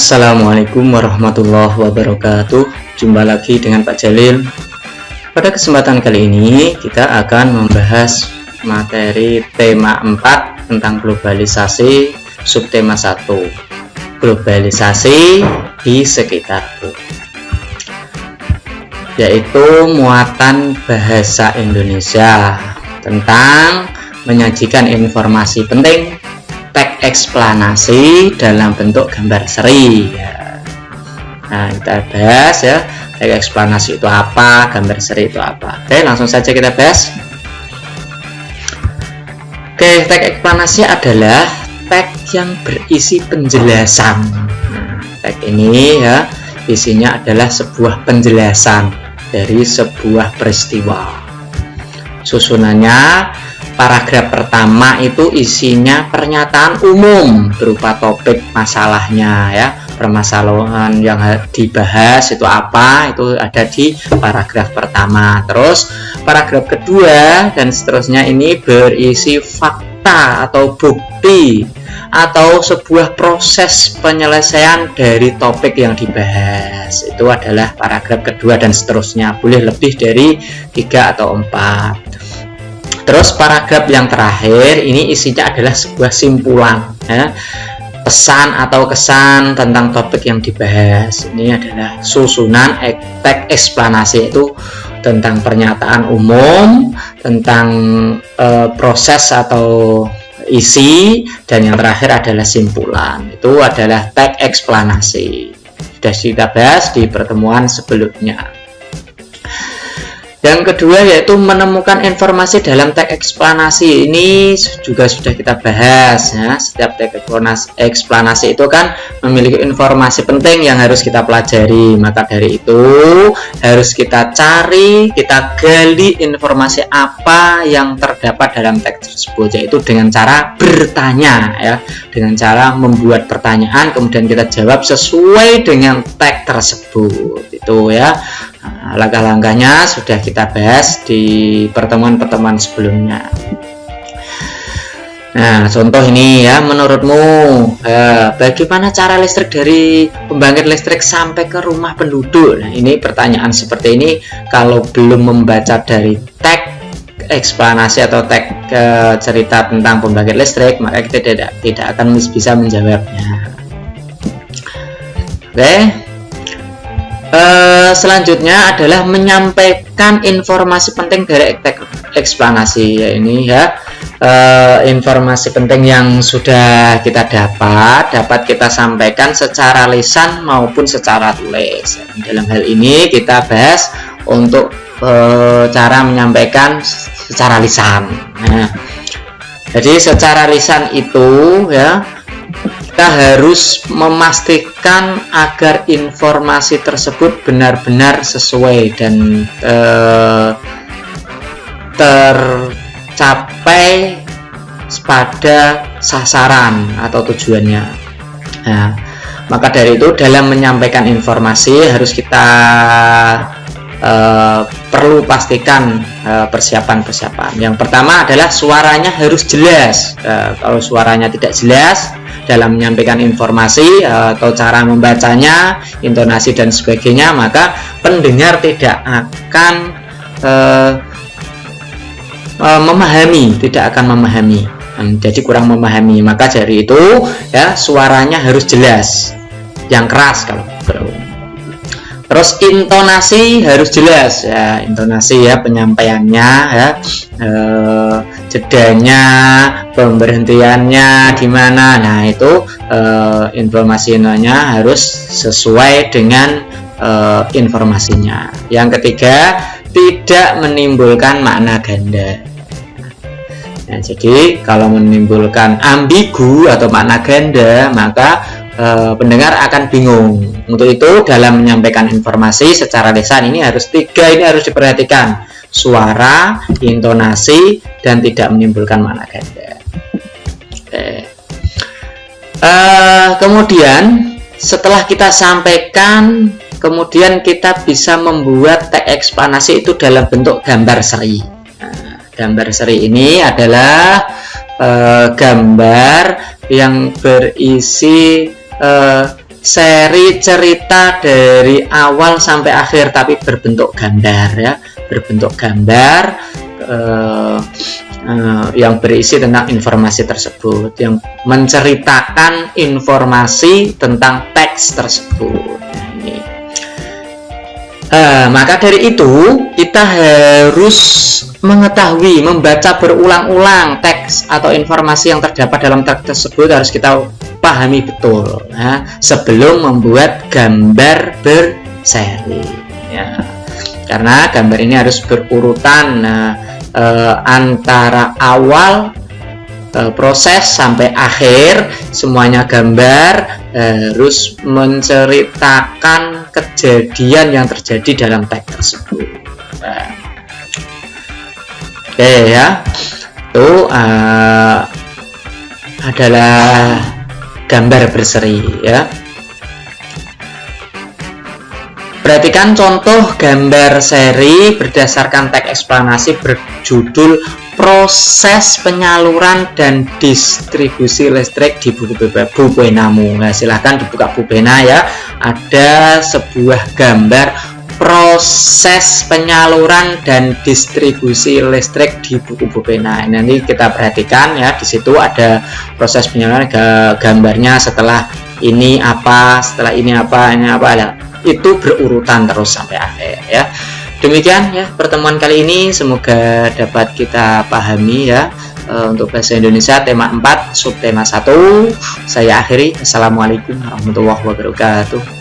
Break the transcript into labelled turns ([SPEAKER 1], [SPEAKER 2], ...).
[SPEAKER 1] Assalamualaikum warahmatullahi wabarakatuh. Jumpa lagi dengan Pak Jalil. Pada kesempatan kali ini kita akan membahas materi tema 4 tentang globalisasi, subtema 1, globalisasi di sekitarku, yaitu muatan bahasa Indonesia tentang menyajikan informasi penting, teks eksplanasi dalam bentuk gambar seri ya. Nah, kita bahas ya, teks eksplanasi itu apa, gambar seri itu apa. Oke, langsung saja kita bahas. Oke, teks eksplanasi adalah teks yang berisi penjelasan. Nah, teks ini ya, isinya adalah sebuah penjelasan dari sebuah peristiwa. Susunannya, paragraf pertama itu isinya pernyataan umum berupa topik masalahnya ya, permasalahan yang dibahas itu apa, itu ada di paragraf pertama. Terus paragraf kedua dan seterusnya ini berisi fakta atau bukti atau sebuah proses penyelesaian dari topik yang dibahas. Itu adalah paragraf kedua dan seterusnya, boleh lebih dari 3 atau 4. Terus paragraf yang terakhir ini isinya adalah sebuah simpulan ya, pesan atau kesan tentang topik yang dibahas. Ini adalah susunan teks eksplanasi, itu tentang pernyataan umum, tentang proses atau isi, dan yang terakhir adalah simpulan. Itu adalah teks eksplanasi. Sudah kita bahas di pertemuan sebelumnya. Yang kedua yaitu menemukan informasi dalam teks eksplanasi. Ini juga sudah kita bahas ya. Setiap teks eksplanasi itu kan memiliki informasi penting yang harus kita pelajari. Maka dari itu harus kita cari, kita gali informasi apa yang terdapat dalam teks tersebut, yaitu dengan cara bertanya ya, dengan cara membuat pertanyaan kemudian kita jawab sesuai dengan teks tersebut. Itu ya. Nah, langkah-langkahnya sudah kita bahas di pertemuan-pertemuan sebelumnya. Nah, contoh ini ya, menurutmu bagaimana cara listrik dari pembangkit listrik sampai ke rumah penduduk? Nah, ini pertanyaan seperti ini kalau belum membaca dari teks eksplanasi atau teks cerita tentang pembangkit listrik, maka kita tidak akan bisa menjawabnya. Oke. Selanjutnya adalah menyampaikan informasi penting dari teks eksplanasi ya, ini ya, informasi penting yang sudah kita dapat kita sampaikan secara lisan maupun secara tulis. Dalam hal ini kita bahas untuk cara menyampaikan secara lisan. Nah, jadi secara lisan itu ya, kita harus memastikan agar informasi tersebut benar-benar sesuai dan tercapai pada sasaran atau tujuannya. Nah, maka dari itu dalam menyampaikan informasi harus kita perlu pastikan persiapan-persiapan. Yang pertama adalah suaranya harus jelas. Kalau suaranya tidak jelas dalam menyampaikan informasi atau cara membacanya, intonasi dan sebagainya, maka pendengar tidak akan memahami, jadi kurang memahami. Maka dari itu ya, suaranya harus jelas, yang keras kalau perlu. Terus intonasi harus jelas ya, intonasi ya, penyampaiannya ya, jedanya, pemberhentiannya di mana. Nah, itu informasinya harus sesuai dengan informasinya. Yang ketiga, tidak menimbulkan makna ganda. Nah, jadi kalau menimbulkan ambigu atau makna ganda, maka pendengar akan bingung. Untuk itu dalam menyampaikan informasi secara lisan ini harus diperhatikan: suara, intonasi, dan tidak menimbulkan makna ganda. Kemudian setelah kita sampaikan, kemudian kita bisa membuat teks eksplanasi itu dalam bentuk gambar seri. Nah, gambar seri ini adalah gambar yang berisi seri cerita dari awal sampai akhir tapi berbentuk gambar ya, berbentuk gambar yang berisi tentang informasi tersebut, yang menceritakan informasi tentang teks tersebut. Maka dari itu kita harus mengetahui, membaca berulang-ulang teks atau informasi yang terdapat dalam teks tersebut, harus kita pahami betul ya, sebelum membuat gambar berseri ya. Karena gambar ini harus berurutan antara awal proses sampai akhir, semuanya gambar harus menceritakan kejadian yang terjadi dalam teks tersebut. Oke ya, itu adalah gambar berseri ya. Perhatikan contoh gambar seri berdasarkan teks eksplanasi berjudul proses penyaluran dan distribusi listrik di buku Bupenamu. Nah, silahkan dibuka Bupena ya. Ada sebuah gambar proses penyaluran dan distribusi listrik di buku Bupena. Nanti kita perhatikan ya, di situ ada proses penyaluran, gambarnya setelah ini apa, setelah ini apa, ini apa ya. Itu berurutan terus sampai akhir ya. Demikian ya pertemuan kali ini, semoga dapat kita pahami ya. Untuk bahasa Indonesia tema 4 subtema 1 saya akhiri. Assalamualaikum warahmatullahi wabarakatuh.